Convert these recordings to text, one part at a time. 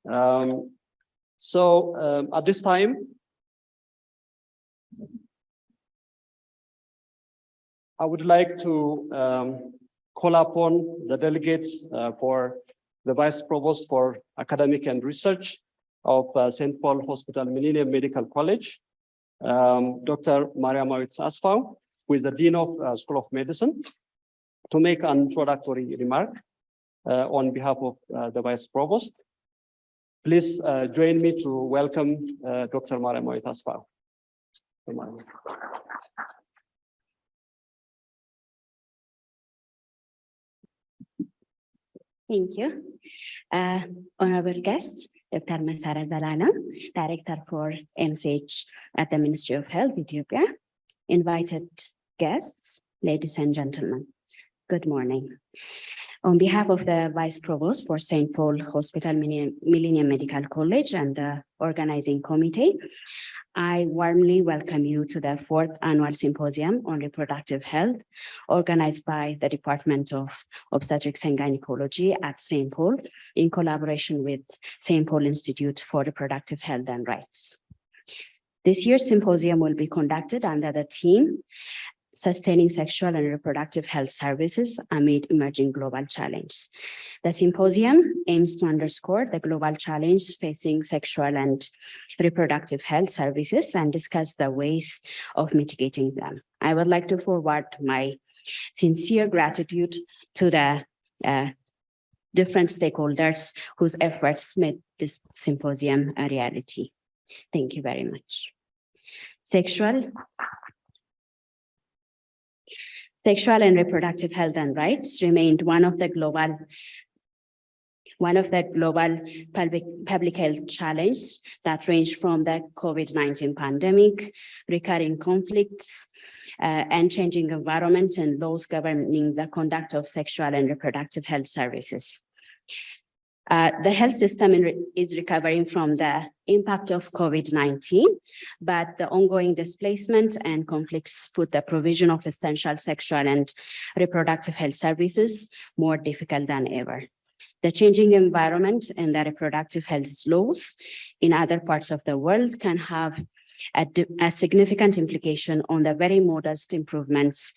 At this time, I would like to call upon the delegates for the Vice Provost for Academic and Research of St. Paul Hospital Millennium Medical College, Dr. Mariamawit Asfaw, who is the Dean of School of Medicine, to make an introductory remark on behalf of the Vice Provost. Please join me to welcome Dr. Mariamawit Asfaw. Thank you. Honorable guest, Dr. Masara Zalana, Director for MSH at the Ministry of Health, Ethiopia. Invited guests, ladies and gentlemen, good morning. On behalf of the Vice Provost for St. Paul Hospital Millennium Medical College and the organizing committee, I warmly welcome you to the 4th Annual Symposium on Reproductive Health, organized by the Department of Obstetrics and Gynecology at St. Paul in collaboration with St. Paul Institute for Reproductive Health and Rights. This year's symposium will be conducted under the theme Sustaining Sexual and Reproductive Health Services Amid Emerging Global Challenges. The symposium aims to underscore the global challenge facing sexual and reproductive health services and discuss the ways of mitigating them. I would like to forward my sincere gratitude to the different stakeholders whose efforts made this symposium a reality. Thank you very much. Sexual and reproductive health and rights remained one of the global public health challenges that range from the COVID-19 pandemic, recurring conflicts, and changing environment and laws governing the conduct of sexual and reproductive health services. The health system is recovering from the impact of COVID-19, but the ongoing displacement and conflicts put the provision of essential sexual and reproductive health services more difficult than ever. The changing environment and the reproductive health laws in other parts of the world can have a significant implication on the very modest improvements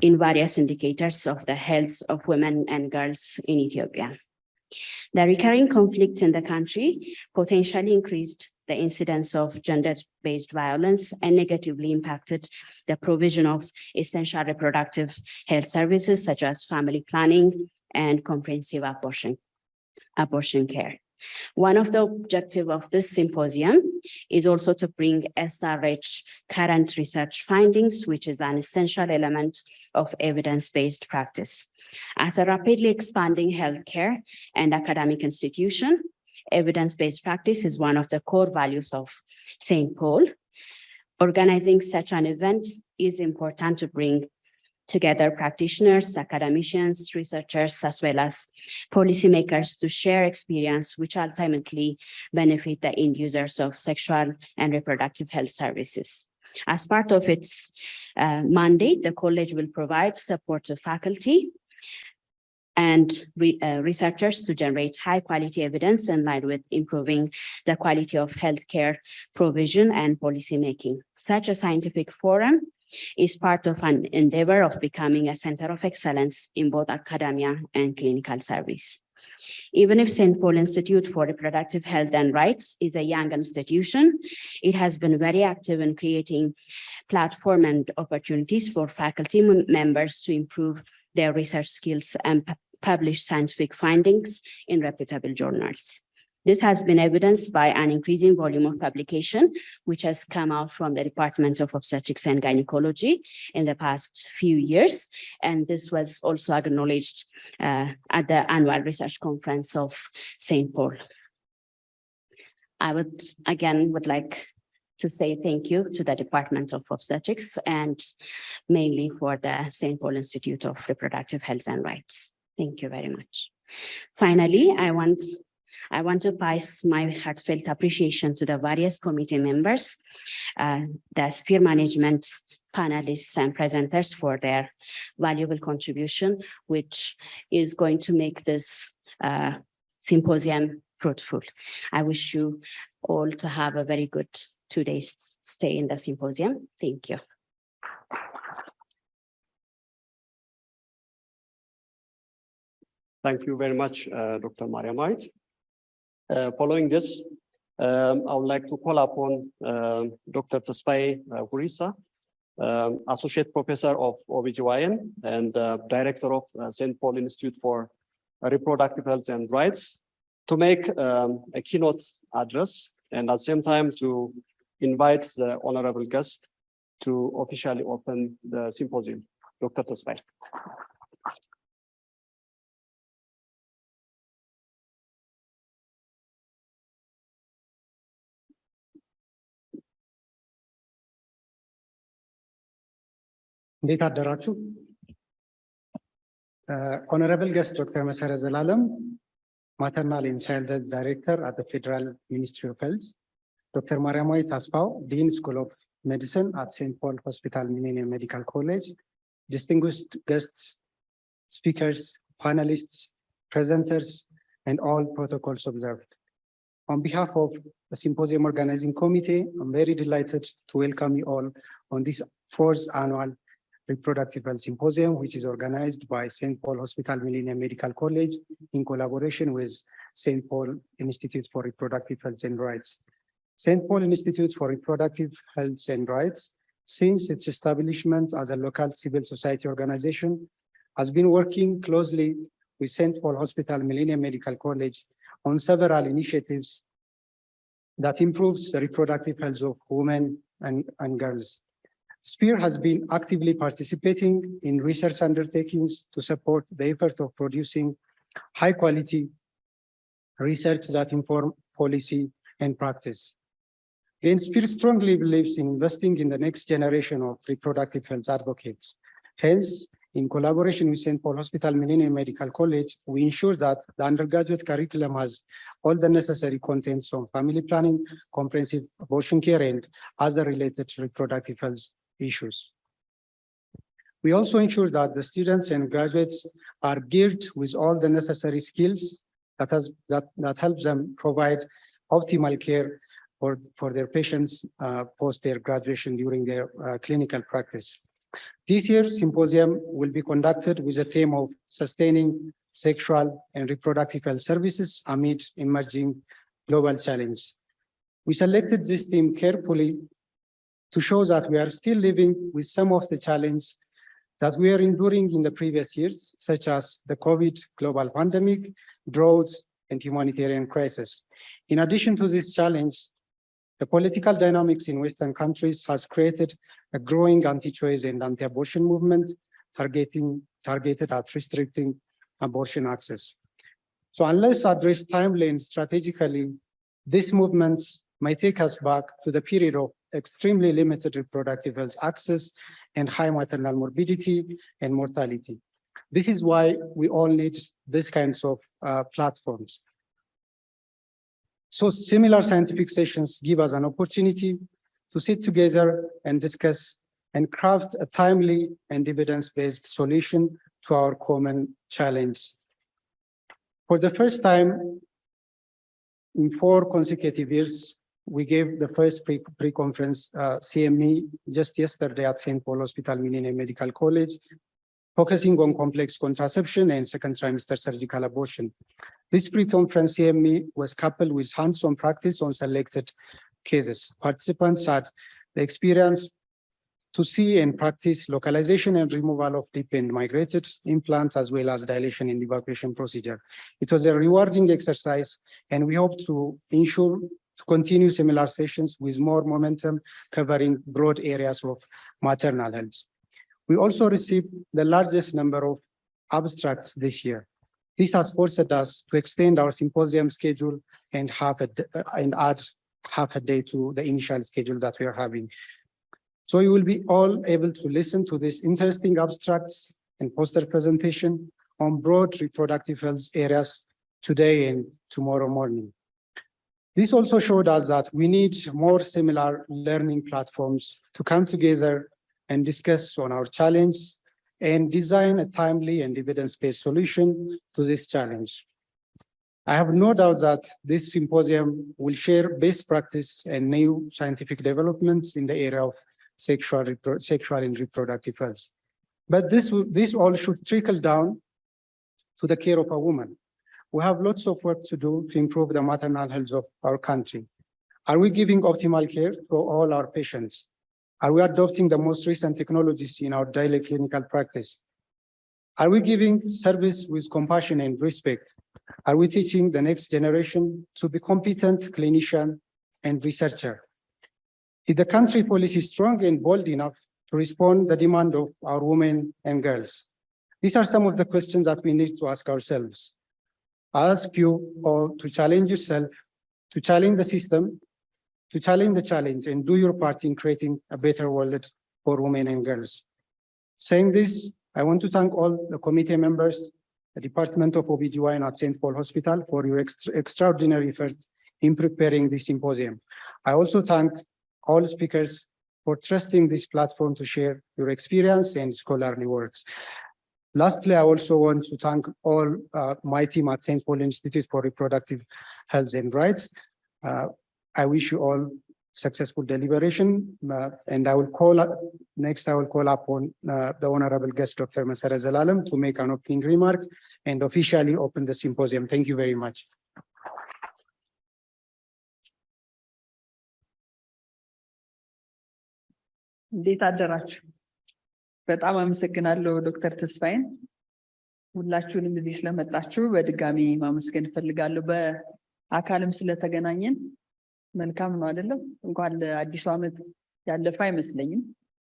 in various indicators of the health of women and girls in Ethiopia. The recurring conflict in the country potentially increased the incidence of gender-based violence and negatively impacted the provision of essential reproductive health services such as family planning and comprehensive abortion care. One of the objectives of this symposium is also to bring SRH current research findings, which is an essential element of evidence-based practice. As a rapidly expanding healthcare and academic institution, evidence-based practice is one of the core values of St. Paul. Organizing such an event is important to bring together practitioners, academicians, researchers, as well as policymakers to share experience, which ultimately benefit the end users of sexual and reproductive health services. As part of its mandate, the college will provide support to faculty and researchers to generate high quality evidence in line with improving the quality of healthcare provision and policymaking. Such a scientific forum is part of an endeavor of becoming a center of excellence in both academia and clinical service. Even if St. Paul Institute for Reproductive Health and Rights is a young institution, it has been very active in creating platform and opportunities for faculty members to improve their research skills and publish scientific findings in reputable journals. This has been evidenced by an increasing volume of publication, which has come out from the Department of Obstetrics and Gynecology in the past few years. And this was also acknowledged at the annual research conference of St. Paul. I would like to say thank you to the Department of Obstetrics and mainly for the St. Paul Institute of Reproductive Health and Rights. Thank you very much. Finally, I want to pass my heartfelt appreciation to the various committee members, the Sphere Management panelists and presenters for their valuable contribution, which is going to make this symposium fruitful. I wish you all to have a very good 2 days stay in the symposium. Thank you. Thank you very much, Dr. Mariamite. Following this, I would like to call upon Dr. Tasfaye Gurisa, Associate Professor of OBGYN and Director of St. Paul Institute for Reproductive Health and Rights, to make a keynote address, and at the same time to invite the honorable guest to officially open the symposium. Dr. Tasfaye. እንዴት አደራችሁ? Honorable guest Dr. Masara Zalalam, Maternal and Child Health Director at the Federal Ministry of Health, Dr. Mariamite Tasfaw, Dean School of Medicine at St. Paul Hospital Millennium Medical College, distinguished guests, speakers, panelists, presenters, and all protocols observed. On behalf of the Symposium Organizing Committee, I'm very delighted to welcome you all on this 4th annual Reproductive Health Symposium, which is organized by St. Paul Hospital Millennium Medical College in collaboration with St. Paul Institute for Reproductive Health and Rights. St. Paul Institute for Reproductive Health and Rights, since its establishment as a local civil society organization, has been working closely with St. Paul Hospital Millennium Medical College on several initiatives that improves the reproductive health of women and girls. SPEAR has been actively participating in research undertakings to support the effort of producing high-quality research that inform policy and practice. Again, SPEAR strongly believes in investing in the next generation of reproductive health advocates. Hence, in collaboration with St. Paul Hospital Millennium Medical College, we ensure that the undergraduate curriculum has all the necessary contents on family planning, comprehensive abortion care, and other related reproductive health issues. We also ensure that the students and graduates are geared with all the necessary skills that help them provide optimal care for their patients post their graduation during their clinical practice. This year's symposium will be conducted with the theme of sustaining sexual and reproductive health services amid emerging global challenges. We selected this theme carefully to show that we are still living with some of the challenges that we are enduring in the previous years, such as the COVID global pandemic, droughts, and humanitarian crisis. In addition to this challenge, the political dynamics in Western countries has created a growing anti-choice and anti-abortion movement targeted at restricting abortion access. So unless addressed timely and strategically, these movements might take us back to the period of extremely limited reproductive health access and high maternal morbidity and mortality. This is why we all need these kinds of platforms. So similar scientific sessions give us an opportunity to sit together and discuss and craft a timely and evidence-based solution to our common challenge. For the first time in 4 consecutive years, we gave the first pre-conference CME just yesterday at St. Paul Hospital Millennium Medical College, focusing on complex contraception and second trimester surgical abortion. This pre-conference CME was coupled with hands-on practice on selected cases. Participants had the experience to see and practice localization and removal of deep and migrated implants, as well as dilation and evacuation procedure. It was a rewarding exercise, and we hope to ensure to continue similar sessions with more momentum, covering broad areas of maternal health. We also received the largest number of abstracts this year. This has forced us to extend our symposium schedule and add half a day to the initial schedule that we are having. So you will be all able to listen to these interesting abstracts and poster presentation on broad reproductive health areas today and tomorrow morning. This also showed us that we need more similar learning platforms to come together and discuss on our challenge and design a timely and evidence-based solution to this challenge. I have no doubt that this symposium will share best practice and new scientific developments in the area of sexual and reproductive health. But this all should trickle down to the care of a woman. We have lots of work to do to improve the maternal health of our country. Are we giving optimal care to all our patients? Are we adopting the most recent technologies in our daily clinical practice? Are we giving service with compassion and respect? Are we teaching the next generation to be competent clinician and researcher? Is the country policy strong and bold enough to respond to the demand of our women and girls? These are some of the questions that we need to ask ourselves. I ask you all to challenge yourself, to challenge the system, to challenge the challenge, and do your part in creating a better world for women and girls. Saying this, I want to thank all the committee members, the Department of OBGYN at St. Paul Hospital for your extraordinary effort in preparing this symposium. I also thank all speakers for trusting this platform to share your experience and scholarly works. Lastly, I also want to thank all my team at St. Paul Institute for Reproductive Health and Rights. I wish you all successful deliberation, and I will call upon the Honorable Guest, Dr. Masara Zalalam, to make an opening remark and officially open the symposium. Thank you very much. እንዴት አደራችሁ? በጣም አመሰግናለሁ ዶክተር ተስፋዬን። ሁላችሁንም እዚህ ስለመጣችሁ በድጋሚ ማመስገን እፈልጋለሁ። በአካልም ስለተገናኘን መልካም ነው አይደለም? እንኳን ለአዲሱ ዓመት ያለፈ አይመስለኝም።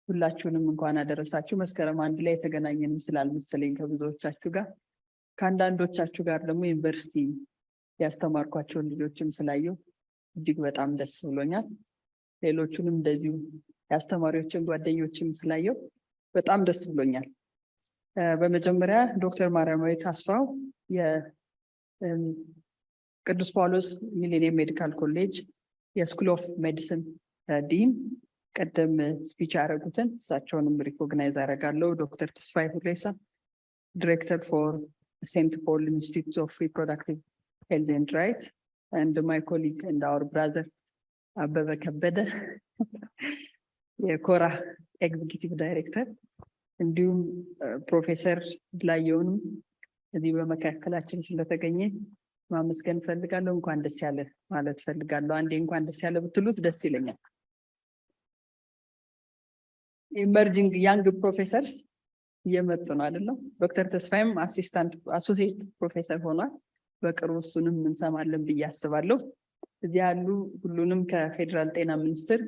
ሁላችሁንም እንኳን አደረሳችሁ። መስከረም አንድ ላይ የተገናኘንም ስላልመሰለኝ ከብዙዎቻችሁ ጋር፣ ከአንዳንዶቻችሁ ጋር ደግሞ ዩኒቨርሲቲ ያስተማርኳቸውን ልጆችም ስላየው እጅግ በጣም ደስ ብሎኛል። ሌሎቹንም እንደዚሁ ያስተማሪዎችን ጓደኞችም ስላየው በጣም ደስ ብሎኛል። በመጀመሪያ ዶክተር ማርያማዊት አስፋው የቅዱስ ጳውሎስ ሚሊኒየም ሜዲካል ኮሌጅ የስኩል ኦፍ ሜዲሲን ዲን ቀደም ስፒች ያደረጉትን እሳቸውንም ሪኮግናይዝ አደርጋለሁ። ዶክተር ተስፋዬ ሁሬሳ ዲሬክተር ፎር ሴንት ፖል ኢንስቲትዩት ኦፍ ሪፕሮዳክቲቭ ሄልዝ ኤንድ ራይት and my colleague and our brother አበበ ከበደ የኮራ ኤግዚኪቲቭ ዳይሬክተር፣ እንዲሁም ፕሮፌሰር ላየውን እዚህ በመካከላችን ስለተገኘ ማመስገን ፈልጋለሁ። እንኳን ደስ ያለ ማለት ፈልጋለሁ። አንዴ እንኳን ደስ ያለ ብትሉት ደስ ይለኛል። ኢመርጂንግ ያንግ ፕሮፌሰርስ እየመጡ ነው አይደለም? ዶክተር ተስፋዬም አሶሲኤት ፕሮፌሰር ሆኗል። በቅርቡ እሱንም እንሰማለን ብዬ አስባለሁ። እዚህ ያሉ ሁሉንም ከፌዴራል ጤና ሚኒስቴር፣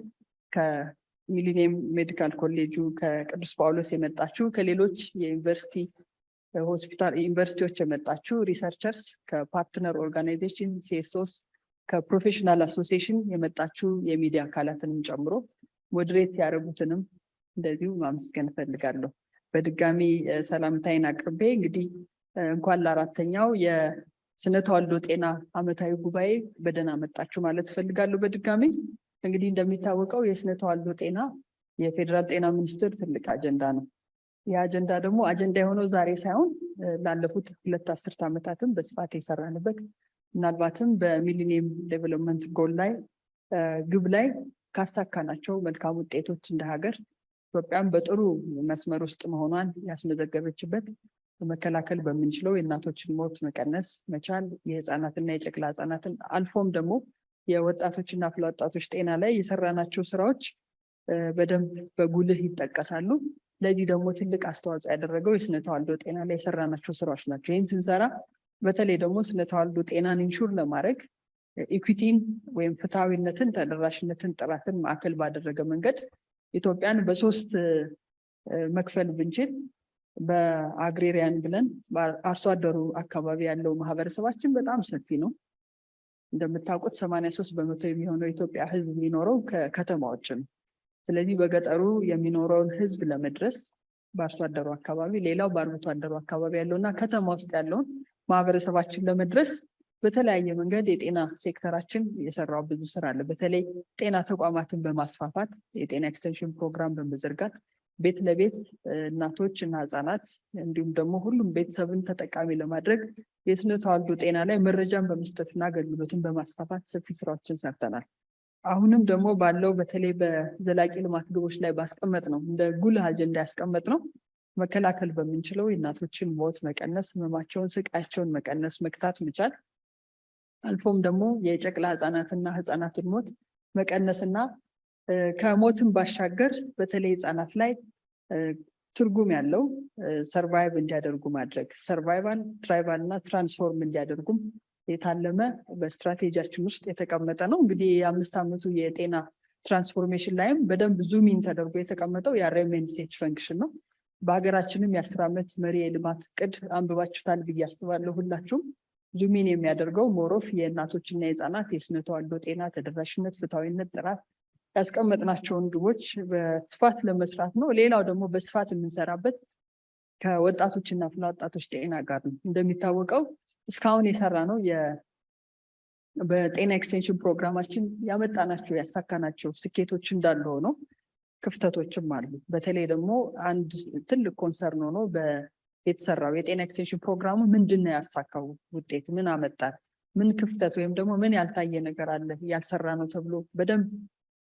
ከሚሊኒየም ሜዲካል ኮሌጁ፣ ከቅዱስ ጳውሎስ የመጣችሁ፣ ከሌሎች የዩኒቨርሲቲ ሆስፒታል ዩኒቨርሲቲዎች የመጣችሁ ሪሰርቸርስ፣ ከፓርትነር ኦርጋናይዜሽን ሲኤስኦስ፣ ከፕሮፌሽናል አሶሲዬሽን የመጣችሁ የሚዲያ አካላትንም ጨምሮ ሞዴሬት ያደረጉትንም እንደዚሁ ማመስገን እፈልጋለሁ። በድጋሚ ሰላምታዬን አቅርቤ እንግዲህ እንኳን ለአራተኛው የስነ ተዋልዶ ጤና ዓመታዊ ጉባኤ በደህና መጣችሁ ማለት እፈልጋለሁ። በድጋሚ እንግዲህ እንደሚታወቀው የስነ ተዋልዶ ጤና የፌዴራል ጤና ሚኒስቴር ትልቅ አጀንዳ ነው። ይህ አጀንዳ ደግሞ አጀንዳ የሆነው ዛሬ ሳይሆን ላለፉት 2 አስርት ዓመታትም በስፋት የሰራንበት፣ ምናልባትም በሚሊኒየም ዴቨሎፕመንት ጎል ላይ ግብ ላይ ካሳካናቸው መልካም ውጤቶች እንደ ሀገር ኢትዮጵያም በጥሩ መስመር ውስጥ መሆኗን ያስመዘገበችበት፣ መከላከል በምንችለው የእናቶችን ሞት መቀነስ መቻል፣ የህፃናትና የጨቅላ ህፃናትን አልፎም ደግሞ የወጣቶችና አፍላ ወጣቶች ጤና ላይ የሰራናቸው ስራዎች በደንብ በጉልህ ይጠቀሳሉ። ለዚህ ደግሞ ትልቅ አስተዋጽኦ ያደረገው የስነ ተዋልዶ ጤና ላይ የሰራናቸው ስራዎች ናቸው። ይህን ስንሰራ በተለይ ደግሞ ስነ ተዋልዶ ጤናን ኢንሹር ለማድረግ ኢኩዊቲን ወይም ፍትሐዊነትን፣ ተደራሽነትን፣ ጥራትን ማዕከል ባደረገ መንገድ ኢትዮጵያን በ3 መክፈል ብንችል በአግሬሪያን ብለን በአርሶ አደሩ አካባቢ ያለው ማህበረሰባችን በጣም ሰፊ ነው። እንደምታውቁት 83% የሚሆነው የኢትዮጵያ ህዝብ የሚኖረው ከከተማዎች ነው። ስለዚህ በገጠሩ የሚኖረውን ህዝብ ለመድረስ በአርሶ አደሩ አካባቢ፣ ሌላው በአርብቶ አደሩ አካባቢ ያለውና ከተማ ውስጥ ያለውን ማህበረሰባችን ለመድረስ በተለያየ መንገድ የጤና ሴክተራችን የሰራው ብዙ ስራ አለ። በተለይ ጤና ተቋማትን በማስፋፋት የጤና ኤክስቴንሽን ፕሮግራም በመዘርጋት ቤት ለቤት እናቶች እና ህጻናት እንዲሁም ደግሞ ሁሉም ቤተሰብን ተጠቃሚ ለማድረግ የስነ ተዋልዶ ጤና ላይ መረጃን በመስጠትና አገልግሎትን በማስፋፋት ሰፊ ስራዎችን ሰርተናል። አሁንም ደግሞ ባለው በተለይ በዘላቂ ልማት ግቦች ላይ ባስቀመጥ ነው እንደ ጉልህ አጀንዳ ያስቀመጥ ነው መከላከል በምንችለው የእናቶችን ሞት መቀነስ፣ ህመማቸውን፣ ስቃያቸውን መቀነስ መክታት መቻል፣ አልፎም ደግሞ የጨቅላ ህጻናትን ሞት መቀነስና ከሞትም ባሻገር በተለይ ህጻናት ላይ ትርጉም ያለው ሰርቫይቭ እንዲያደርጉ ማድረግ፣ ሰርቫይቫል፣ ትራይቫል እና ትራንስፎርም እንዲያደርጉም የታለመ በስትራቴጂያችን ውስጥ የተቀመጠ ነው። እንግዲህ የ5 ዓመቱ የጤና ትራንስፎርሜሽን ላይም በደንብ ዙሚን ተደርጎ የተቀመጠው የአርኤምኤንሲኤች ፈንክሽን ነው። በሀገራችንም የ10 ዓመት መሪ የልማት እቅድ አንብባችሁታል ብዬ አስባለሁ ሁላችሁም። ዙሚን የሚያደርገው ሞሮፍ የእናቶችና የህፃናት የስነ ተዋልዶ ጤና ተደራሽነት፣ ፍትሐዊነት፣ ጥራት ያስቀመጥናቸውን ግቦች በስፋት ለመስራት ነው። ሌላው ደግሞ በስፋት የምንሰራበት ከወጣቶችና ወጣቶች ጤና ጋር ነው። እንደሚታወቀው እስካሁን የሰራ ነው በጤና ኤክስቴንሽን ፕሮግራማችን ያመጣናቸው ያሳካናቸው ስኬቶች እንዳሉ ሆነው ክፍተቶችም አሉ። በተለይ ደግሞ አንድ ትልቅ ኮንሰርን ሆኖ የተሰራው የጤና ኤክስቴንሽን ፕሮግራሙ ምንድን ነው ያሳካው ውጤት፣ ምን አመጣ፣ ምን ክፍተት ወይም ደግሞ ምን ያልታየ ነገር አለ ያልሰራ ነው ተብሎ በደንብ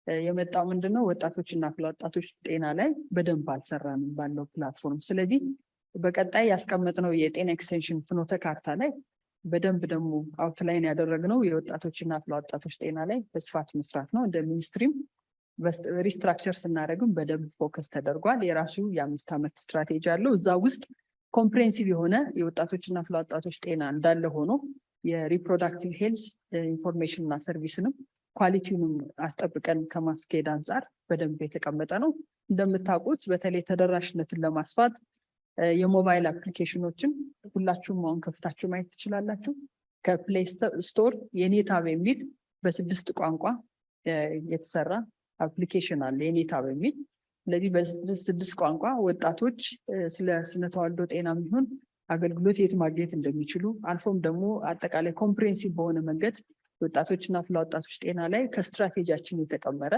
የመጣው ምንድነው ወጣቶችና ወጣቶች ጤና ላይ በደንብ አልሰራንም ባለው ፕላትፎርም። ስለዚህ በቀጣይ ያስቀመጥነው የጤና ኤክስቴንሽን ፍኖተ ካርታ ላይ በደንብ ደግሞ አውትላይን ያደረግነው የወጣቶችና ወጣቶች ጤና ላይ በስፋት መስራት ነው። እንደ ሚኒስትሪም ሪስትራክቸር ስናደርግም በደንብ ፎከስ ተደርጓል። የራሱ የ5 ዓመት ስትራቴጂ አለው። እዛ ውስጥ ኮምፕሬሄንሲቭ የሆነ የወጣቶችና ወጣቶች ጤና እንዳለ ሆኖ የሪፕሮዳክቲቭ ሄልዝ ኢንፎርሜሽን እና ሰርቪስንም ኳሊቲውንም አስጠብቀን ከማስኬድ አንጻር በደንብ የተቀመጠ ነው። እንደምታውቁት በተለይ ተደራሽነትን ለማስፋት የሞባይል አፕሊኬሽኖችን ሁላችሁም አሁን ከፍታችሁ ማየት ትችላላችሁ። ከፕሌይ ስቶር የኔታብ የሚል በ6 ቋንቋ የተሰራ አፕሊኬሽን አለ የኔታብ የሚል። ስለዚህ በ6 ቋንቋ ወጣቶች ስለ ስነ ተዋልዶ ጤና የሚሆን አገልግሎት የት ማግኘት እንደሚችሉ አልፎም ደግሞ አጠቃላይ ኮምፕሬሄንሲቭ በሆነ መንገድ ወጣቶችና ወጣቶች ጤና ላይ ከስትራቴጂያችን የተቀመረ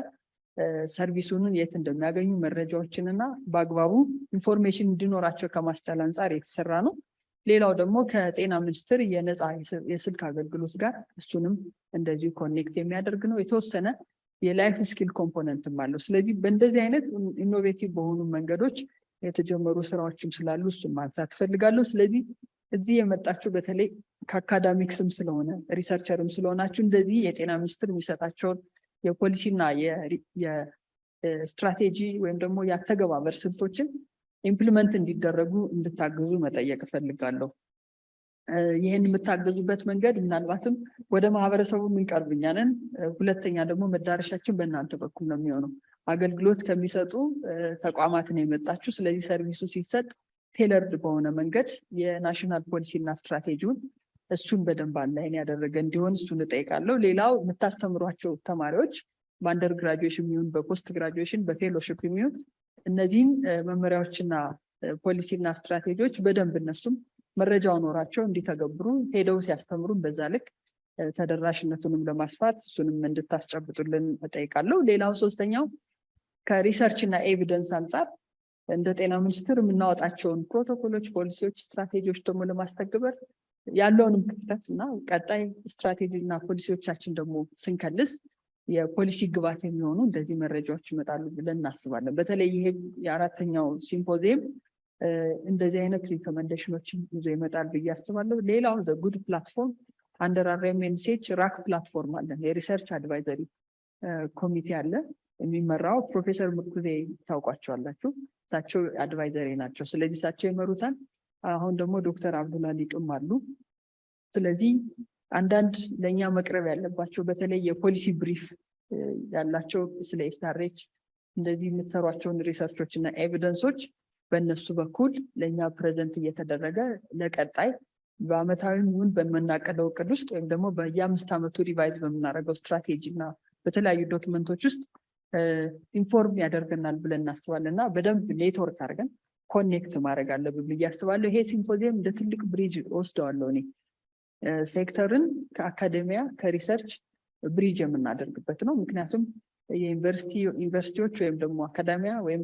ሰርቪሱን የት እንደሚያገኙ መረጃዎችንና በአግባቡ ኢንፎርሜሽን እንዲኖራቸው ከማስቻል አንጻር የተሰራ ነው። ሌላው ደግሞ ከጤና ሚኒስቴር የነፃ የስልክ አገልግሎት ጋር እሱንም እንደዚሁ ኮኔክት የሚያደርግ ነው። የተወሰነ የላይፍ ስኪል ኮምፖነንትም አለው። ስለዚህ በእንደዚህ አይነት ኢኖቬቲቭ በሆኑ መንገዶች የተጀመሩ ስራዎችም ስላሉ እሱን ማንሳት እፈልጋለሁ። ስለዚህ እዚህ የመጣችሁ በተለይ ከአካዳሚክስም ስለሆነ ሪሰርቸርም ስለሆናችሁ እንደዚህ የጤና ሚኒስቴር የሚሰጣቸውን የፖሊሲና የስትራቴጂ ወይም ደግሞ የአተገባበር ስልቶችን ኢምፕሊመንት እንዲደረጉ እንድታግዙ መጠየቅ እፈልጋለሁ። ይህን የምታገዙበት መንገድ ምናልባትም ወደ ማህበረሰቡ የምንቀርብ እኛ ነን። ሁለተኛ ደግሞ መዳረሻችን በእናንተ በኩል ነው የሚሆነው። አገልግሎት ከሚሰጡ ተቋማት ነው የመጣችሁ። ስለዚህ ሰርቪሱ ሲሰጥ ቴለርድ በሆነ መንገድ የናሽናል ፖሊሲ እና ስትራቴጂውን እሱን በደንብ አላይን ያደረገ እንዲሆን እሱን እጠይቃለሁ። ሌላው የምታስተምሯቸው ተማሪዎች በአንደር ግራጁዌሽን የሚሆን በፖስት ግራጁዌሽን በፌሎሺፕ የሚሆን እነዚህን መመሪያዎችና ፖሊሲና ስትራቴጂዎች በደንብ እነሱም መረጃው ኖራቸው እንዲተገብሩ ሄደው ሲያስተምሩን በዛ ልክ ተደራሽነቱንም ለማስፋት እሱንም እንድታስጨብጡልን እጠይቃለሁ። ሌላው ሶስተኛው ከሪሰርች እና ኤቪደንስ አንጻር እንደ ጤና ሚኒስቴር የምናወጣቸውን ፕሮቶኮሎች፣ ፖሊሲዎች፣ ስትራቴጂዎች ደግሞ ለማስተግበር ያለውንም ክፍተት እና ቀጣይ ስትራቴጂ እና ፖሊሲዎቻችን ደግሞ ስንከልስ የፖሊሲ ግባት የሚሆኑ እንደዚህ መረጃዎች ይመጣሉ ብለን እናስባለን። በተለይ ይሄ የ4ኛው ሲምፖዚየም እንደዚህ አይነት ሪኮመንዴሽኖችን ይዞ ይመጣል ብዬ አስባለሁ። ሌላው ዘ ጉድ ፕላትፎርም አንደር አርኤምኤንሲኤች ራክ ፕላትፎርም አለ። የሪሰርች አድቫይዘሪ ኮሚቴ አለ የሚመራው ፕሮፌሰር ምርኩዜ ታውቋቸዋላችሁ። እሳቸው አድቫይዘሪ ናቸው። ስለዚህ እሳቸው ይመሩታል። አሁን ደግሞ ዶክተር አብዱላሊቅም አሉ። ስለዚህ አንዳንድ ለእኛ መቅረብ ያለባቸው በተለይ የፖሊሲ ብሪፍ ያላቸው ስለ ኤስታሬች እንደዚህ የምትሰሯቸውን ሪሰርቾች እና ኤቪደንሶች በእነሱ በኩል ለእኛ ፕሬዘንት እየተደረገ ለቀጣይ በአመታዊ ይሁን በምናቀደው እቅድ ውስጥ ወይም ደግሞ በየ5 ዓመቱ ሪቫይዝ በምናደርገው ስትራቴጂ እና በተለያዩ ዶክመንቶች ውስጥ ኢንፎርም ያደርገናል ብለን እናስባለን እና በደንብ ኔትወርክ አድርገን ኮኔክት ማድረግ አለብን ብዬ አስባለሁ። ይሄ ሲምፖዚየም እንደ ትልቅ ብሪጅ ወስደዋለሁ እኔ። ሴክተርን ከአካዴሚያ ከሪሰርች ብሪጅ የምናደርግበት ነው። ምክንያቱም ዩኒቨርሲቲዎች ወይም ደግሞ አካዳሚያ ወይም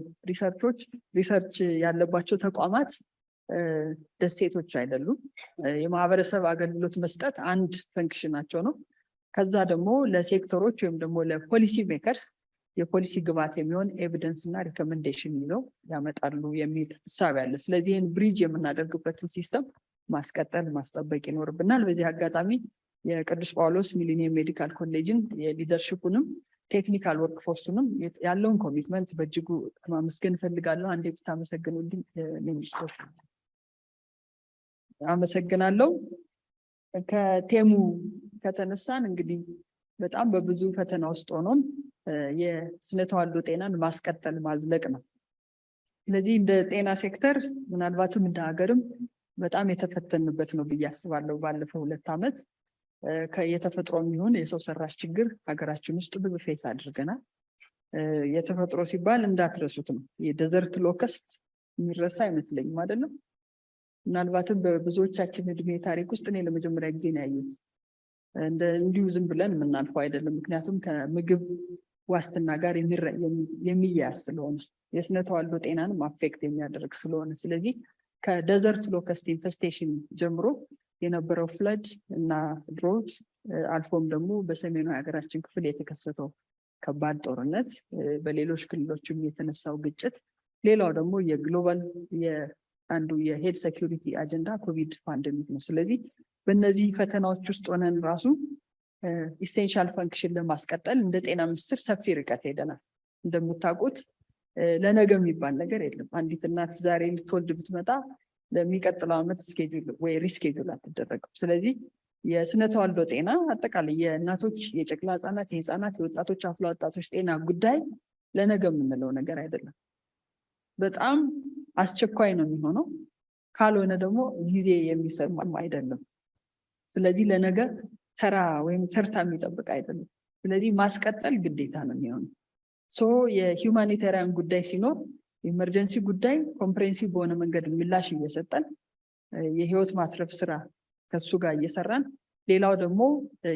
ሪሰርች ያለባቸው ተቋማት ደሴቶች አይደሉም። የማህበረሰብ አገልግሎት መስጠት አንድ ፈንክሽናቸው ነው። ከዛ ደግሞ ለሴክተሮች ወይም ደግሞ ለፖሊሲ ሜከርስ የፖሊሲ ግብዓት የሚሆን ኤቪደንስ እና ሪኮሜንዴሽን ይዘው ያመጣሉ የሚል ሀሳብ ያለ። ስለዚህ ይህን ብሪጅ የምናደርግበትን ሲስተም ማስቀጠል ማስጠበቅ ይኖርብናል። በዚህ አጋጣሚ የቅዱስ ጳውሎስ ሚሊኒየም ሜዲካል ኮሌጅን የሊደርሽፑንም ቴክኒካል ወርክ ፎርሱንም ያለውን ኮሚትመንት በእጅጉ ማመስገን እፈልጋለሁ። አንዴ ብታመሰግኑልኝ ሚኒስትሮች አመሰግናለሁ። ከቴሙ ከተነሳን እንግዲህ በጣም በብዙ ፈተና ውስጥ ሆኖም የስነ ተዋልዶ ጤናን ማስቀጠል ማዝለቅ ነው። ስለዚህ እንደ ጤና ሴክተር ምናልባትም እንደ ሀገርም በጣም የተፈተንበት ነው ብዬ አስባለሁ። ባለፈው 2 ዓመት የተፈጥሮ የሚሆን የሰው ሰራሽ ችግር ሀገራችን ውስጥ ብዙ ፌስ አድርገናል። የተፈጥሮ ሲባል እንዳትረሱት ነው። የደዘርት ሎከስት የሚረሳ አይመስለኝም አይደለም። ምናልባትም በብዙዎቻችን እድሜ ታሪክ ውስጥ እኔ ለመጀመሪያ ጊዜ ነው ያየሁት። እንዲሁ ዝም ብለን የምናልፈው አይደለም። ምክንያቱም ከምግብ ዋስትና ጋር የሚያያዝ ስለሆነ የስነ ተዋልዶ ጤናንም አፌክት የሚያደርግ ስለሆነ፣ ስለዚህ ከደዘርት ሎከስት ኢንፌስቴሽን ጀምሮ የነበረው ፍለድ እና ድሮት አልፎም ደግሞ በሰሜኑ የሀገራችን ክፍል የተከሰተው ከባድ ጦርነት፣ በሌሎች ክልሎችም የተነሳው ግጭት፣ ሌላው ደግሞ የግሎባል አንዱ የሄድ ሴኪሪቲ አጀንዳ ኮቪድ ፓንደሚክ ነው። ስለዚህ በእነዚህ ፈተናዎች ውስጥ ሆነን ራሱ ኢሴንሻል ፈንክሽን ለማስቀጠል እንደ ጤና ሚኒስቴር ሰፊ ርቀት ሄደናል። እንደምታውቁት ለነገ የሚባል ነገር የለም። አንዲት እናት ዛሬ ልትወልድ ብትመጣ ለሚቀጥለው ዓመት ስኬጁል ወይ ሪስኬጁል አትደረግም። ስለዚህ የስነ ተዋልዶ ጤና አጠቃላይ የእናቶች፣ የጨቅላ ህጻናት፣ የህፃናት፣ የወጣቶች፣ አፍላ ወጣቶች ጤና ጉዳይ ለነገ የምንለው ነገር አይደለም። በጣም አስቸኳይ ነው የሚሆነው። ካልሆነ ደግሞ ጊዜ የሚሰማም አይደለም። ስለዚህ ለነገ ተራ ወይም ተርታ የሚጠብቅ አይደለም። ስለዚህ ማስቀጠል ግዴታ ነው የሚሆነው። የሂውማኒታሪያን ጉዳይ ሲኖር ኢመርጀንሲ ጉዳይ ኮምፕሬንሲቭ በሆነ መንገድ ምላሽ እየሰጠን የህይወት ማትረፍ ስራ ከሱ ጋር እየሰራን፣ ሌላው ደግሞ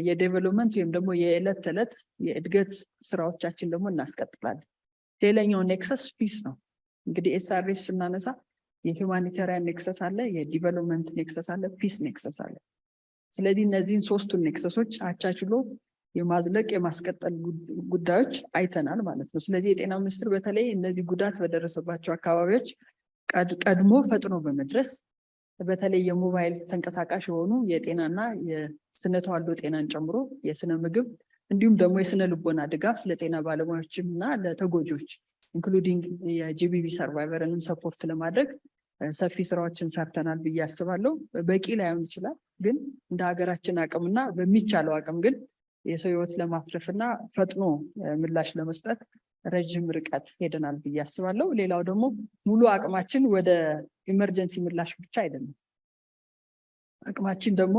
የዴቨሎፕመንት ወይም ደግሞ የዕለት ተዕለት የእድገት ስራዎቻችን ደግሞ እናስቀጥላለን። ሌላኛው ኔክሰስ ፒስ ነው። እንግዲህ ኤስአርኤስ ስናነሳ የሂውማኒታሪያን ኔክሰስ አለ፣ የዲቨሎፕመንት ኔክሰስ አለ፣ ፒስ ኔክሰስ አለ። ስለዚህ እነዚህን 3ቱን ኔክሰሶች አቻችሎ የማዝለቅ የማስቀጠል ጉዳዮች አይተናል ማለት ነው። ስለዚህ የጤና ሚኒስቴር በተለይ እነዚህ ጉዳት በደረሰባቸው አካባቢዎች ቀድሞ ፈጥኖ በመድረስ በተለይ የሞባይል ተንቀሳቃሽ የሆኑ የጤናና የስነ ተዋልዶ ጤናን ጨምሮ የስነ ምግብ እንዲሁም ደግሞ የስነ ልቦና ድጋፍ ለጤና ባለሙያዎችም እና ለተጎጆች ኢንክሉዲንግ የጂቢቪ ሰርቫይቨርንም ሰፖርት ለማድረግ ሰፊ ስራዎችን ሰርተናል ብዬ አስባለሁ። በቂ ላይሆን ይችላል፣ ግን እንደ ሀገራችን አቅምና በሚቻለው አቅም ግን የሰው ህይወት ለማትረፍና ፈጥኖ ምላሽ ለመስጠት ረጅም ርቀት ሄደናል ብዬ አስባለሁ። ሌላው ደግሞ ሙሉ አቅማችን ወደ ኢመርጀንሲ ምላሽ ብቻ አይደለም። አቅማችን ደግሞ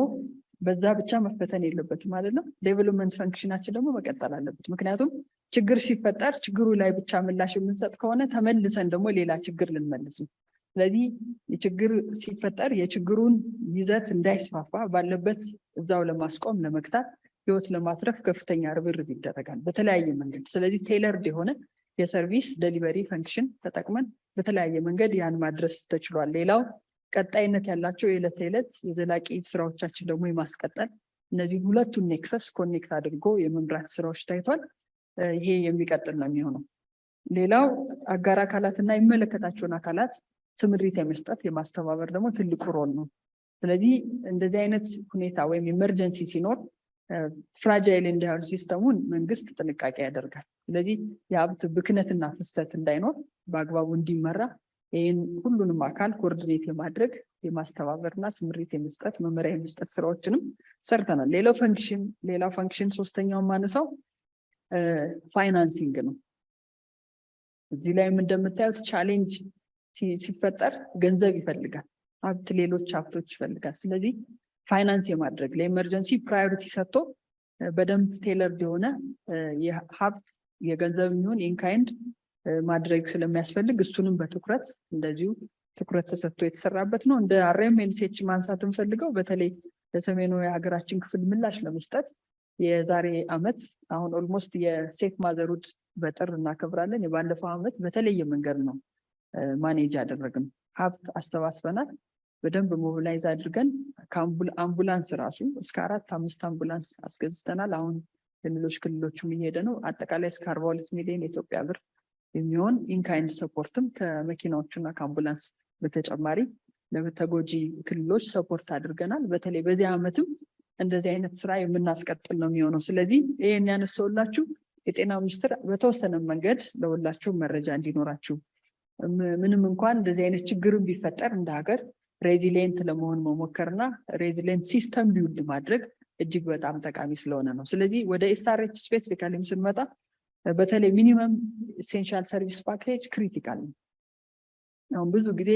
በዛ ብቻ መፈተን የለበትም ማለት ነው። ዴቨሎፕመንት ፈንክሽናችን ደግሞ መቀጠል አለበት። ምክንያቱም ችግር ሲፈጠር ችግሩ ላይ ብቻ ምላሽ የምንሰጥ ከሆነ ተመልሰን ደግሞ ሌላ ችግር ልንመልስ ነው። ስለዚህ የችግር ሲፈጠር የችግሩን ይዘት እንዳይስፋፋ ባለበት እዛው ለማስቆም ለመግታት ህይወት ለማትረፍ ከፍተኛ ርብርብ ይደረጋል በተለያየ መንገድ። ስለዚህ ቴይለርድ የሆነ የሰርቪስ ዴሊቨሪ ፈንክሽን ተጠቅመን በተለያየ መንገድ ያን ማድረስ ተችሏል። ሌላው ቀጣይነት ያላቸው የዕለት ተዕለት የዘላቂ ስራዎቻችን ደግሞ የማስቀጠል እነዚህ ሁለቱን ኔክሰስ ኮኔክት አድርጎ የመምራት ስራዎች ታይቷል። ይሄ የሚቀጥል ነው የሚሆነው። ሌላው አጋር አካላትና የሚመለከታቸውን አካላት ስምሪት የመስጠት የማስተባበር ደግሞ ትልቁ ሮል ነው። ስለዚህ እንደዚህ አይነት ሁኔታ ወይም ኢመርጀንሲ ሲኖር ፍራጃይል እንዳይሆን ሲስተሙን መንግስት ጥንቃቄ ያደርጋል። ስለዚህ የሀብት ብክነትና ፍሰት እንዳይኖር በአግባቡ እንዲመራ ይህን ሁሉንም አካል ኮኦርዲኔት የማድረግ የማስተባበርና ስምሪት የመስጠት መመሪያ የመስጠት ስራዎችንም ሰርተናል። ሌላው ፈንክሽን ሶስተኛውን ማነሳው ፋይናንሲንግ ነው። እዚህ ላይም እንደምታዩት ቻሌንጅ ሲፈጠር ገንዘብ ይፈልጋል፣ ሀብት፣ ሌሎች ሀብቶች ይፈልጋል። ስለዚህ ፋይናንስ የማድረግ ለኤመርጀንሲ ፕራዮሪቲ ሰጥቶ በደንብ ቴይለርድ የሆነ የሀብት የገንዘብ የሚሆን ኢንካይንድ ማድረግ ስለሚያስፈልግ እሱንም በትኩረት እንደዚሁ ትኩረት ተሰጥቶ የተሰራበት ነው። እንደ አርኤምኤልሲኤች ማንሳት እንፈልገው በተለይ ለሰሜኑ የሀገራችን ክፍል ምላሽ ለመስጠት የዛሬ አመት አሁን ኦልሞስት የሴፍ ማዘርሁድ በጥር እናከብራለን። የባለፈው አመት በተለየ መንገድ ነው ማኔጅ ያደረግን። ሀብት አስተባስበናል። በደንብ ሞቢላይዝ አድርገን አምቡላንስ ራሱ እስከ 4-5 አምቡላንስ አስገዝተናል። አሁን ሌሎች ክልሎችም እየሄደ ነው። አጠቃላይ እስከ 42 ሚሊዮን የኢትዮጵያ ብር የሚሆን ኢንካይንድ ሰፖርትም ከመኪናዎቹና ከአምቡላንስ በተጨማሪ ለተጎጂ ክልሎች ሰፖርት አድርገናል። በተለይ በዚህ አመትም እንደዚህ አይነት ስራ የምናስቀጥል ነው የሚሆነው። ስለዚህ ይሄን ያነሳውላችሁ የጤና ሚኒስቴር በተወሰነ መንገድ ለሁላችሁ መረጃ እንዲኖራችሁ፣ ምንም እንኳን እንደዚህ አይነት ችግርን ቢፈጠር እንደ ሀገር ሬዚሊየንት ለመሆን መሞከርና ሬዚሊየንት ሲስተም ቢውልድ ማድረግ እጅግ በጣም ጠቃሚ ስለሆነ ነው። ስለዚህ ወደ ኤስአርኤች ስፔሲፊካሊ ስንመጣ በተለይ ሚኒመም ኢሴንሻል ሰርቪስ ፓኬጅ ክሪቲካል ነው። አሁን ብዙ ጊዜ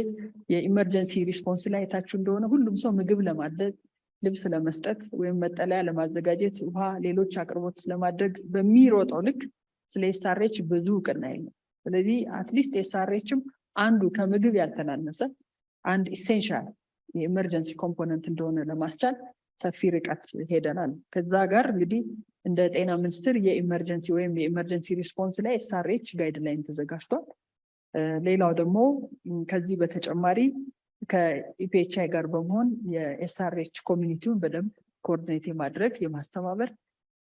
የኢመርጀንሲ ሪስፖንስ ላይ የታችሁ እንደሆነ ሁሉም ሰው ምግብ ለማድረግ፣ ልብስ ለመስጠት ወይም መጠለያ ለማዘጋጀት፣ ውሃ፣ ሌሎች አቅርቦት ለማድረግ በሚሮጠው ልክ ስለ ኤስአርኤች ብዙ እውቅና የለም። ስለዚህ አትሊስት ኤስአርኤችም አንዱ ከምግብ ያልተናነሰ አንድ ኢሴንሻል የኢመርጀንሲ ኮምፖነንት እንደሆነ ለማስቻል ሰፊ ርቀት ሄደናል። ከዛ ጋር እንግዲህ እንደ ጤና ሚኒስቴር የኢመርጀንሲ ወይም የኢመርጀንሲ ሪስፖንስ ላይ ኤስአርኤች ጋይድላይን ተዘጋጅቷል። ሌላው ደግሞ ከዚህ በተጨማሪ ከኢፒኤችአይ ጋር በመሆን የኤስአርኤች ኮሚኒቲውን በደንብ ኮኦርዲኔት የማድረግ የማስተባበር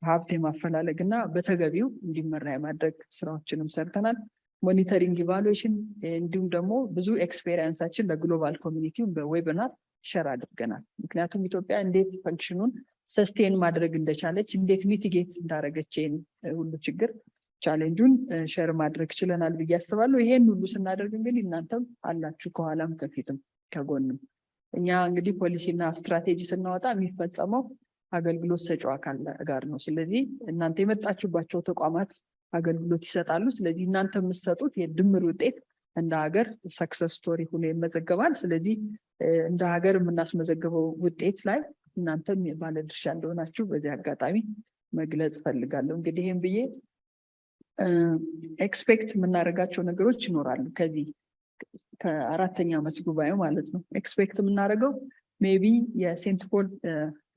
ሀብት የማፈላለግ እና በተገቢው እንዲመራ የማድረግ ስራዎችንም ሰርተናል። ሞኒተሪንግ ኢቫሉዌሽን እንዲሁም ደግሞ ብዙ ኤክስፔሪንሳችን ለግሎባል ኮሚኒቲውን በዌቢናር ሸር አድርገናል። ምክንያቱም ኢትዮጵያ እንዴት ፈንክሽኑን ሰስቴን ማድረግ እንደቻለች፣ እንዴት ሚቲጌት እንዳደረገች ሁሉ ችግር ቻሌንጁን ሸር ማድረግ ችለናል ብዬ አስባለሁ። ይሄን ሁሉ ስናደርግ እንግዲህ እናንተም አላችሁ ከኋላም ከፊትም ከጎንም። እኛ እንግዲህ ፖሊሲና ስትራቴጂ ስናወጣ የሚፈጸመው አገልግሎት ሰጪው አካል ጋር ነው። ስለዚህ እናንተ የመጣችሁባቸው ተቋማት አገልግሎት ይሰጣሉ። ስለዚህ እናንተ የምትሰጡት የድምር ውጤት እንደ ሀገር ሰክሰስ ስቶሪ ሆኖ ይመዘገባል። ስለዚህ እንደ ሀገር የምናስመዘግበው ውጤት ላይ እናንተም ባለድርሻ እንደሆናችሁ በዚህ አጋጣሚ መግለጽ ፈልጋለሁ። እንግዲህ ይህም ብዬ ኤክስፔክት የምናደርጋቸው ነገሮች ይኖራሉ። ከዚህ ከአራተኛ ዓመት ጉባኤው ማለት ነው። ኤክስፔክት የምናደርገው ሜቢ የሴንት ፖል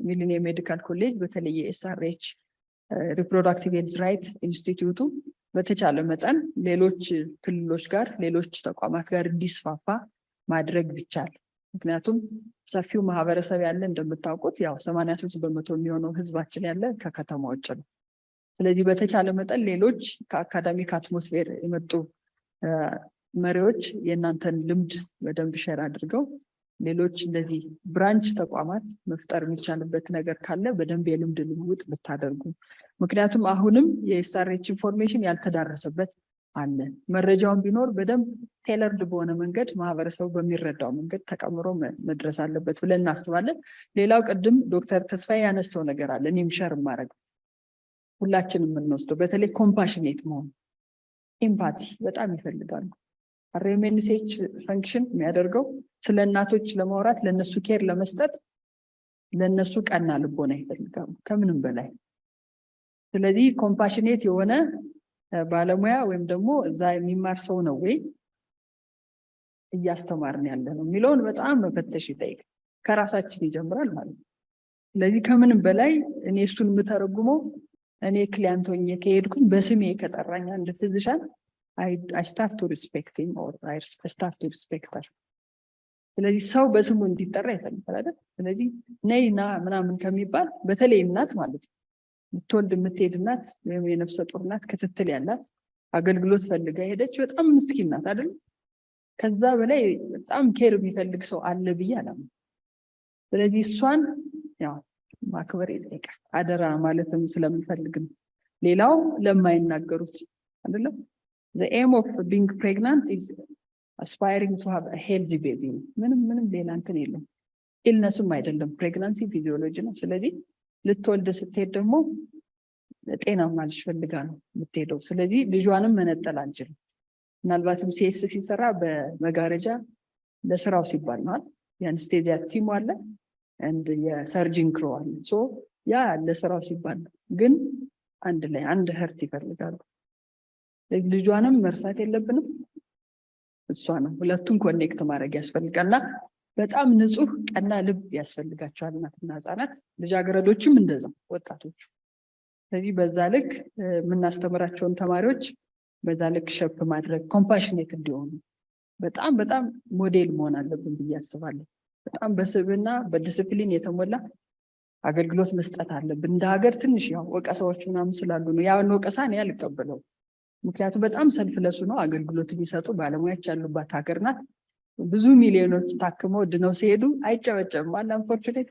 ሚሊኒየም ሜዲካል ኮሌጅ በተለይ የኤስአርኤች ሪፕሮዳክቲቭ ሄልዝ ራይት ኢንስቲትዩቱ በተቻለ መጠን ሌሎች ክልሎች ጋር ሌሎች ተቋማት ጋር እንዲስፋፋ ማድረግ ቢቻል። ምክንያቱም ሰፊው ማህበረሰብ ያለ እንደምታውቁት ያው 83% የሚሆነው ህዝባችን ያለ ከከተማ ውጭ ነው። ስለዚህ በተቻለ መጠን ሌሎች ከአካዳሚክ አትሞስፌር የመጡ መሪዎች የእናንተን ልምድ በደንብ ሼር አድርገው ሌሎች እንደዚህ ብራንች ተቋማት መፍጠር የሚቻልበት ነገር ካለ በደንብ የልምድ ልውውጥ ብታደርጉ። ምክንያቱም አሁንም የኤስአርኤች ኢንፎርሜሽን ያልተዳረሰበት አለ። መረጃውን ቢኖር በደንብ ቴለርድ በሆነ መንገድ ማህበረሰቡ በሚረዳው መንገድ ተቀምሮ መድረስ አለበት ብለን እናስባለን። ሌላው ቅድም ዶክተር ተስፋዬ ያነሳው ነገር አለ፣ እኔም ሸር ማድረግ ሁላችንም የምንወስደው በተለይ ኮምፓሽኔት መሆን፣ ኤምፓቲ በጣም ይፈልጋሉ። አርኤምኤንሲኤች ፈንክሽን የሚያደርገው ስለ እናቶች ለማውራት ለነሱ ኬር ለመስጠት ለነሱ ቀና ልቦና ይፈልጋሉ ከምንም በላይ። ስለዚህ ኮምፓሽኔት የሆነ ባለሙያ ወይም ደግሞ እዛ የሚማር ሰው ነው ወይ እያስተማርን ያለ ነው የሚለውን በጣም መፈተሽ ይጠይቃል። ከራሳችን ይጀምራል ማለት ነው። ስለዚህ ከምንም በላይ እኔ እሱን የምተረጉመው እኔ ክሊያንት ሆኜ ከሄድኩኝ በስሜ ከጠራኝ አንድ ፊዚሻን I start to respect him or I start to respect her። ስለዚህ ሰው በስሙ እንዲጠራ ይፈልጋል አይደል? ስለዚህ ነይና ምናምን ከሚባል በተለይ እናት ማለት ነው ልትወልድ የምትሄድ እናት ወይም የነፍሰ ጡር እናት ክትትል ያላት አገልግሎት ፈልጋ ሄደች በጣም ምስኪን ናት አይደል? ከዛ በላይ በጣም ኬር የሚፈልግ ሰው አለ ብዬ አላምንም። ስለዚህ እሷን ያው ማክበር ይጠይቃል። አደራ ማለትም ስለምፈልግ ነው። ሌላው ለማይናገሩት አይደለም the aim of being pregnant is aspiring to have a healthy baby። ምንም ሌላ እንትን የለም። ኢልነስም አይደለም፣ ፕሬግናንሲ ፊዚዮሎጂ ነው። ስለዚህ ልትወልድ ስትሄድ ደግሞ ጤናማ ልጅ ፈልጋ ነው የምትሄደው። ስለዚህ ልጇንም መነጠል አንችልም። ምናልባትም ሲኤስ ሲሰራ በመጋረጃ ለስራው ሲባል ነው። የአንስቴዚያ ቲም አለ and የሰርጂን ክሮ አለ። ያ ለስራው ሲባል ነው። ግን አንድ ላይ አንድ ህርት ይፈልጋሉ። ልጇንም መርሳት የለብንም። እሷንም ሁለቱን ኮኔክት ማድረግ ያስፈልጋልና በጣም ንጹህ ቀና ልብ ያስፈልጋቸዋል እናትና ህፃናት፣ ልጃገረዶችም እንደዛው ወጣቶች። ስለዚህ በዛ ልክ የምናስተምራቸውን ተማሪዎች በዛ ልክ ሸፕ ማድረግ ኮምፓሽኔት እንዲሆኑ በጣም ሞዴል መሆን አለብን ብዬ አስባለሁ። በጣም በስብዕና በዲስፕሊን የተሞላ አገልግሎት መስጠት አለብን። እንደ ሀገር ትንሽ ያው ወቀሳዎች ምናምን ስላሉ ነው ያን ወቀሳ እኔ አልቀበለውም። ምክንያቱም በጣም ሰልፍለሱ ነው አገልግሎት የሚሰጡ ባለሙያዎች ያሉባት ሀገር ናት። ብዙ ሚሊዮኖች ታክመው ድነው ሲሄዱ አይጨበጨብም። አንፎርቹኔት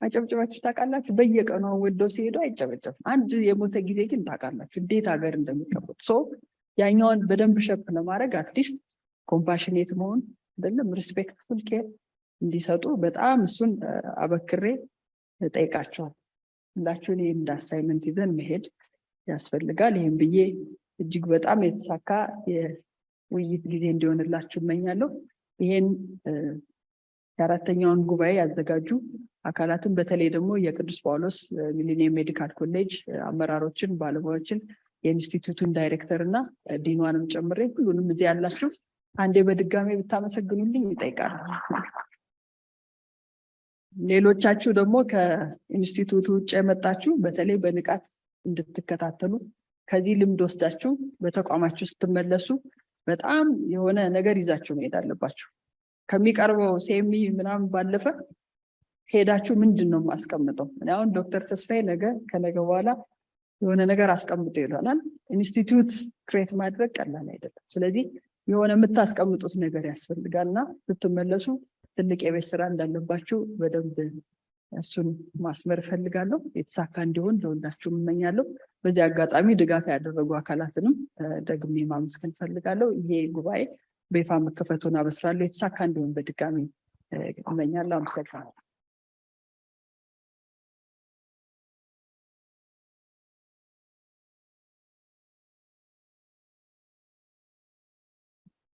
አጨብጭባችሁ ታውቃላችሁ? በየቀኑ ወደው ሲሄዱ አይጨበጨብም። አንድ የሞተ ጊዜ ግን ታውቃላችሁ እንዴት ሀገር እንደሚቀበል። ያኛውን በደንብ ሸፕ ለማድረግ አትሊስት ኮምፓሽኔት መሆን አይደለም ሪስፔክትፉል ኬር እንዲሰጡ በጣም እሱን አበክሬ ጠይቃቸዋል። ሁላችሁን ይህን እንደ አሳይመንት ይዘን መሄድ ያስፈልጋል። ይህም ብዬ እጅግ በጣም የተሳካ የውይይት ጊዜ እንዲሆንላችሁ እመኛለሁ። ይሄን የአራተኛውን ጉባኤ ያዘጋጁ አካላትን በተለይ ደግሞ የቅዱስ ጳውሎስ ሚሊኒየም ሜዲካል ኮሌጅ አመራሮችን፣ ባለሙያዎችን፣ የኢንስቲትዩቱን ዳይሬክተር እና ዲኗንም ጨምሬ ሁሉንም እዚህ ያላችሁ አንዴ በድጋሚ ብታመሰግኑልኝ ይጠይቃል። ሌሎቻችሁ ደግሞ ከኢንስቲትዩቱ ውጭ የመጣችሁ በተለይ በንቃት እንድትከታተሉ ከዚህ ልምድ ወስዳችሁ በተቋማችሁ ስትመለሱ በጣም የሆነ ነገር ይዛችሁ መሄድ አለባችሁ። ከሚቀርበው ሴሚ ምናምን ባለፈ ሄዳችሁ ምንድነው ማስቀምጠው? አሁን ዶክተር ተስፋዬ ነገ ከነገ በኋላ የሆነ ነገር አስቀምጦ ይላል። ኢንስቲትዩት ክሬት ማድረግ ቀላል አይደለም። ስለዚህ የሆነ የምታስቀምጡት ነገር ያስፈልጋልና ስትመለሱ ትልቅ የቤት ስራ እንዳለባችሁ በደንብ እሱን ማስመር እፈልጋለሁ። የተሳካ እንዲሆን ለሁላችሁም እመኛለሁ። በዚህ አጋጣሚ ድጋፍ ያደረጉ አካላትንም ደግሜ ማመስገን እፈልጋለሁ። ይሄ ጉባኤ በይፋ መከፈቱን አበስራለሁ። የተሳካ እንዲሆን በድጋሚ እመኛለሁ። አመሰግናለሁ።